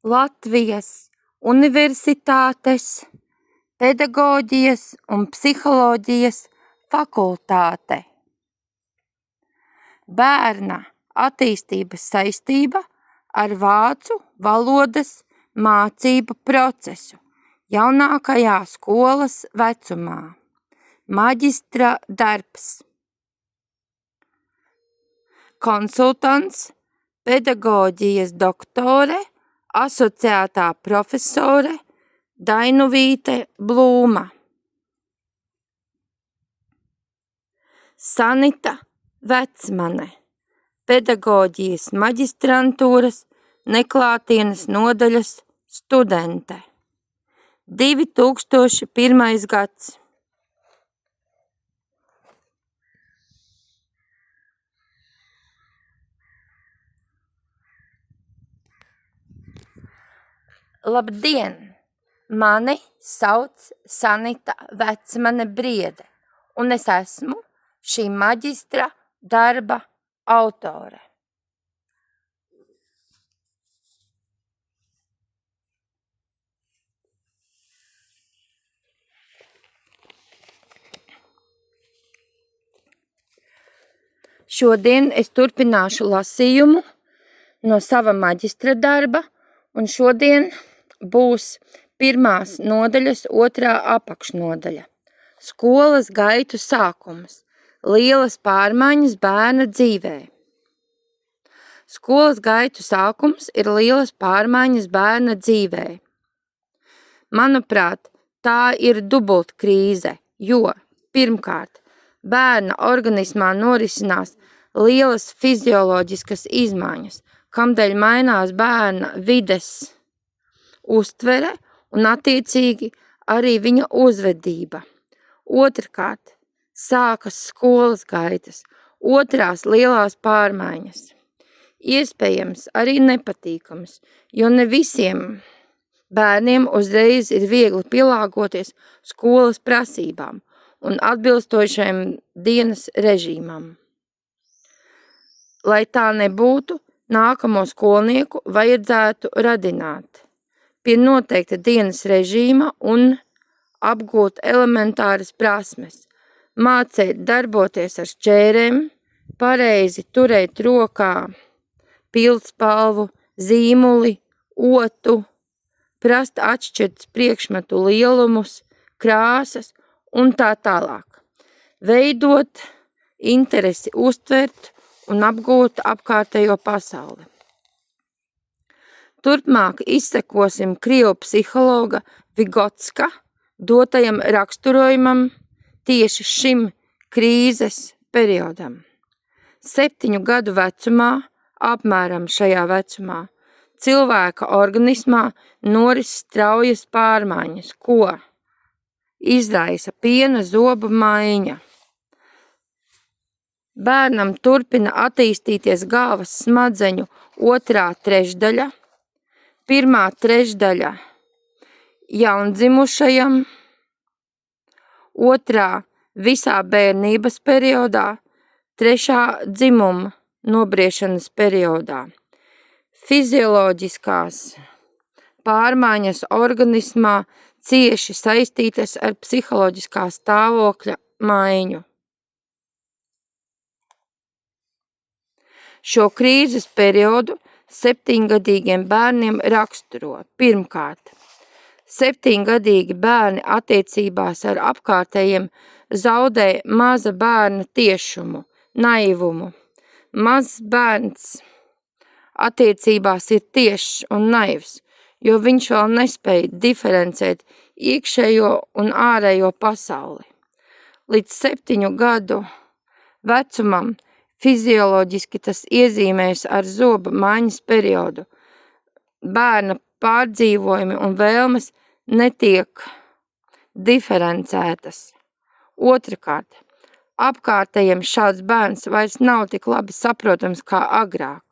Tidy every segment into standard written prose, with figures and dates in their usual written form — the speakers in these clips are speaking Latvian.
Latvijas Universitātes Pedagoģijas un psiholoģijas fakultāte. Bērna attīstības saistība ar vācu valodas mācību procesu jaunākajā skolas vecumā. Maģistra darbs. Konsultants, pedagoģijas doktore, asociētā profesore Dainuvīte Blūma. Sanita Vecmane, pedagoģijas maģistrantūras neklātienes nodaļas studente. 2001. gads. Labdien! Mani sauc Sanita Vecmane Briede, un es esmu šī maģistra darba autore. Šodien es turpināšu lasījumu no sava maģistra darba, un šodien būs pirmās nodaļas otrā apakšnodaļa. Skolas gaitu sākums. Lielas pārmaiņas bērna dzīvē. Skolas gaitu sākums ir lielas pārmaiņas bērna dzīvē. Manuprāt, tā ir dubultkrīze, jo, pirmkārt, bērna organismā norisinās lielas fizioloģiskas izmaiņas, kamdēļ mainās bērna vides uztvere un attiecīgi arī viņa uzvedība. Otrkārt, sākas skolas gaitas, otrās lielās pārmaiņas. Iespējams, arī nepatīkamas, jo ne visiem bērniem uzreiz ir viegli pielāgoties skolas prasībām un atbilstošajam dienas režīmam. Lai tā nebūtu, nākamo skolnieku vajadzētu radināt pie noteikta dienas režīma un apgūt elementāras prasmes, mācīt darboties ar šķērēm, pareizi turēt rokā pildspalvu, zīmuli, otu, prast atšķirt priekšmetu lielumus, krāsas un tā tālāk. Veidot interesi uztvert un apgūt apkārtējo pasauli. Turpmāk izsekosim krievu psihologa Vigotska dotajam raksturojumam tieši šim krīzes periodam. 7 gadu vecumā, apmēram šajā vecumā, cilvēka organismā noris straujas pārmaiņas, ko izraisa piena zobu maiņa. Bērnam turpina attīstīties galvas smadzeņu otrā trešdaļa, pirmā trešdaļa jaundzimušajam, otrā visā bērnības periodā, trešā dzimuma nobriešanas periodā. Fizioloģiskās pārmaiņas organismā cieši saistītas ar psiholoģiskā stāvokļa maiņu. Šo krīzes periodu 7-gadīgiem bērniem raksturo pirmkārt. 7-gadīgi bērni attiecībās ar apkārtējiem zaudē maza bērna tiešumu, naivumu. Mazs bērns attiecībās ir tiešs un naivs, jo viņš vēl nespēj diferencēt iekšējo un ārējo pasauli. Līdz 7 gadu vecumam fizioloģiski tas iezīmēs ar zoba maiņas periodu. Bērna pārdzīvojumi un vēlmes netiek diferencētas. Otrakārt, apkārtējiem šāds bērns vairs nav tik labi saprotams kā agrāk.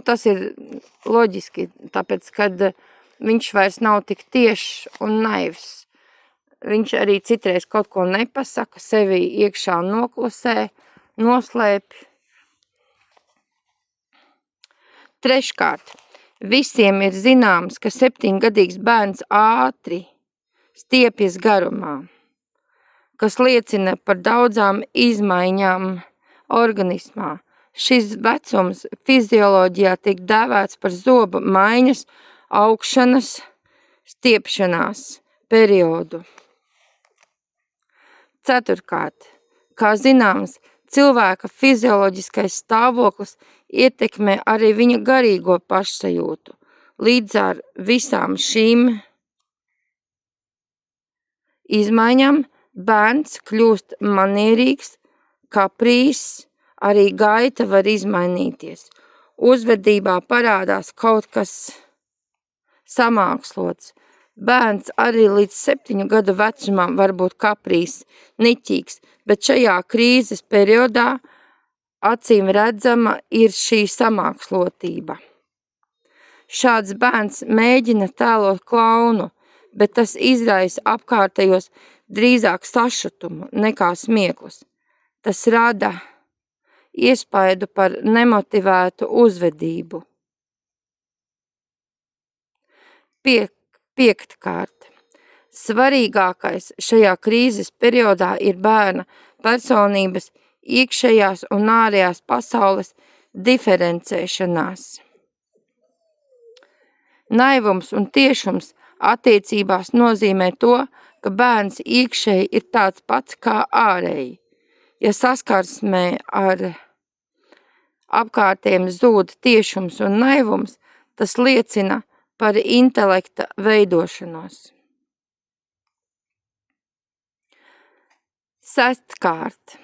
Tas ir loģiski, tāpēc, kad viņš vairs nav tik tiešs un naivs. Viņš arī citreiz kaut ko nepasaka, sevi iekšā noklusē, noslēpj. Treškārt, Visiem ir zināms, ka 7-gadīgs bērns ātri stiepjas garumā, kas liecina par daudzām izmaiņām organismā. Šis vecums fizioloģijā tiek dēvēts par zobu maiņas, augšanas, stiepšanās periodu. Ceturkārt, kā zināms, cilvēka fizioloģiskais stāvoklis ietekmē arī viņa garīgo pašsajūtu. Līdz ar visām šīm izmaiņām bērns kļūst manierīgs, kaprīzs, arī gaita var izmainīties. Uzvedībā parādās kaut kas samākslots. Bērns arī līdz 7 gadu vecumam var būt kaprīzs, niķīgs, bet šajā krīzes periodā acīm redzama ir šī samākslotība. Šāds bērns mēģina tēlot klaunu, bet tas izraisa apkārtējos drīzāk sašutumu nekā smieklus. Tas rada iespaidu par nemotivētu uzvedību. Piektkārt. Svarīgākais šajā krīzes periodā ir bērna personības iekšējās un ārējās pasaules diferencēšanās. Naivums un tiešums attiecībās nozīmē to, ka bērns iekšēji ir tāds pats kā ārēji. Ja saskarsmē ar apkārtējiem zūd tiešums un naivums, tas liecina par intelekta veidošanos. Sestkārt.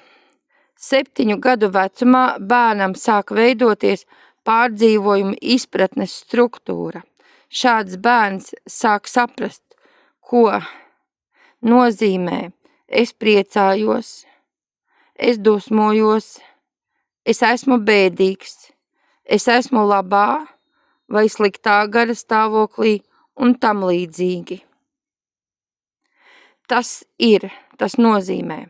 7 gadu vecumā bērnam sāk veidoties pārdzīvojumu izpratnes struktūra. Šāds bērns sāk saprast, ko nozīmē es priecājos, es dusmojos, es esmu bēdīgs, es esmu labā vai sliktā gara stāvoklī un tam līdzīgi. Tas nozīmē.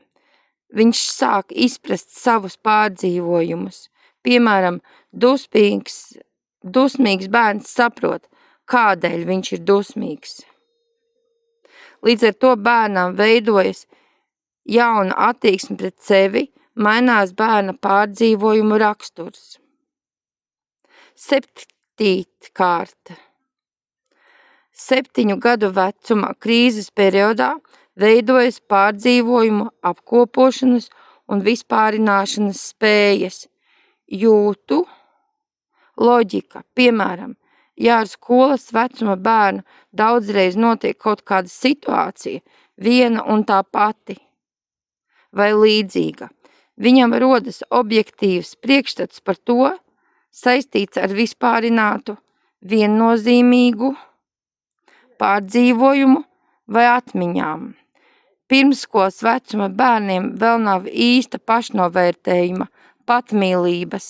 Viņš sāk izprast savus pārdzīvojumus. Piemēram, dusmīgs bērns saprot, kādēļ viņš ir dusmīgs. Līdz ar to bērnam veidojas jauna attieksme pret sevi, mainās bērna pārdzīvojumu raksturs. 7. 7 gadu vecuma krīzes periodā veidojas pārdzīvojumu apkopošanas un vispārināšanas spējas, jūtu, loģika. Piemēram, ja ar skolas vecuma bērnu daudzreiz notiek kaut kāda situācija, viena un tā pati vai līdzīga, viņam rodas objektīvs priekšstats par to, saistīts ar vispārinātu, viennozīmīgu pārdzīvojumu vai atmiņām. Pirmskolas vecuma bērniem vēl nav īsta pašnovērtējuma, patmīlības.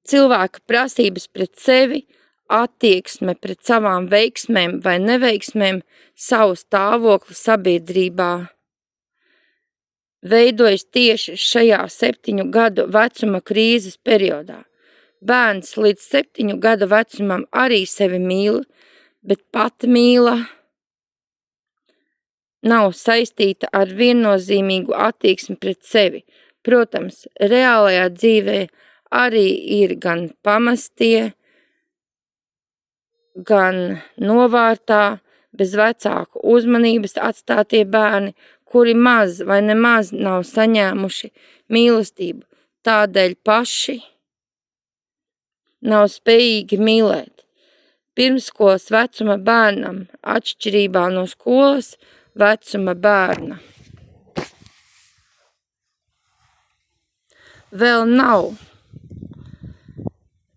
Cilvēka prasības pret sevi, attieksme pret savām veiksmēm vai neveiksmēm, savu stāvokli sabiedrībā veidojas tieši šajā 7 gadu vecuma krīzes periodā. Bērns līdz 7 gadu vecumam arī sevi mīl, bet patmīla nav saistīta ar viennozīmīgu attieksmi pret sevi. Protams, reālajā dzīvē arī ir gan pamestie, gan novārtā, bez vecāku uzmanības atstātie bērni, kuri maz vai nemaz nav saņēmuši mīlestību, tādēļ paši nav spējīgi mīlēt. Pirmskolas vecuma bērnam atšķirībā no skolas vecuma bērna vēl nav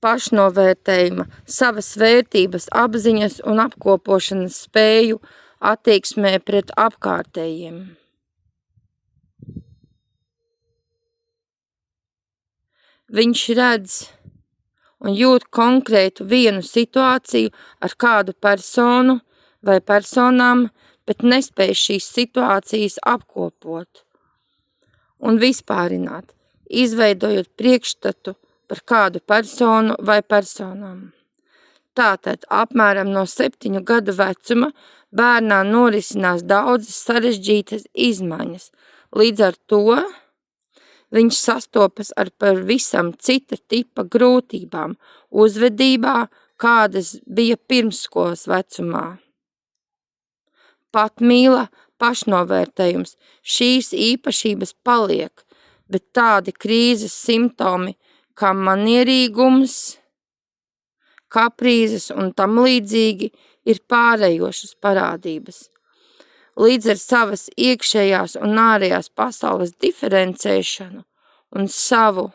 pašnovērtējuma, savas vērtības, apziņas un apkopošanas spēju attieksmē pret apkārtējiem. Viņš redz un jūt konkrētu vienu situāciju ar kādu personu vai personām, bet nespēj šīs situācijas apkopot un vispārināt. izveidojot priekšstatu par kādu personu vai personām. Tātad apmēram no 7 gadu vecuma bērnā norisinās daudzas sarežģītas izmaiņas. Līdz ar to viņš sastopas ar pavisam cita tipa grūtībām uzvedībā, kādas bija pirmsskolas vecumā. Patmīla, pašnovērtējums, šīs īpašības paliek, bet tādi krīzes simptomi kā manierīgums, kaprīzes un tam līdzīgi ir pārējošas parādības. Līdz ar savas iekšējās un ārējās pasaules diferencēšanu un savu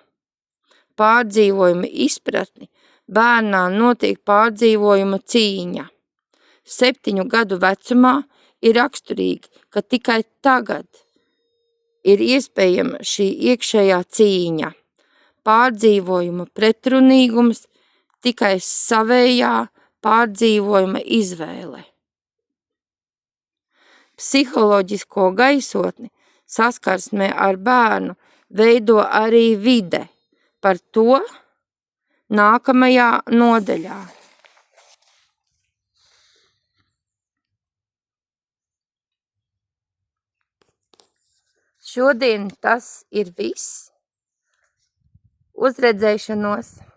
pārdzīvojumu izpratni bērnā notiek pārdzīvojuma cīņa. 7 gadu vecumā ir raksturīgi, ka tikai tagad ir iespējama šī iekšējā cīņa, pārdzīvojuma pretrunīgums, tikai savējā pārdzīvojuma izvēle. Psiholoģisko gaisotni saskarsmē ar bērnu veido arī vide. Par to nākamajā nodaļā. Šodien tas ir viss. Uz redzēšanos!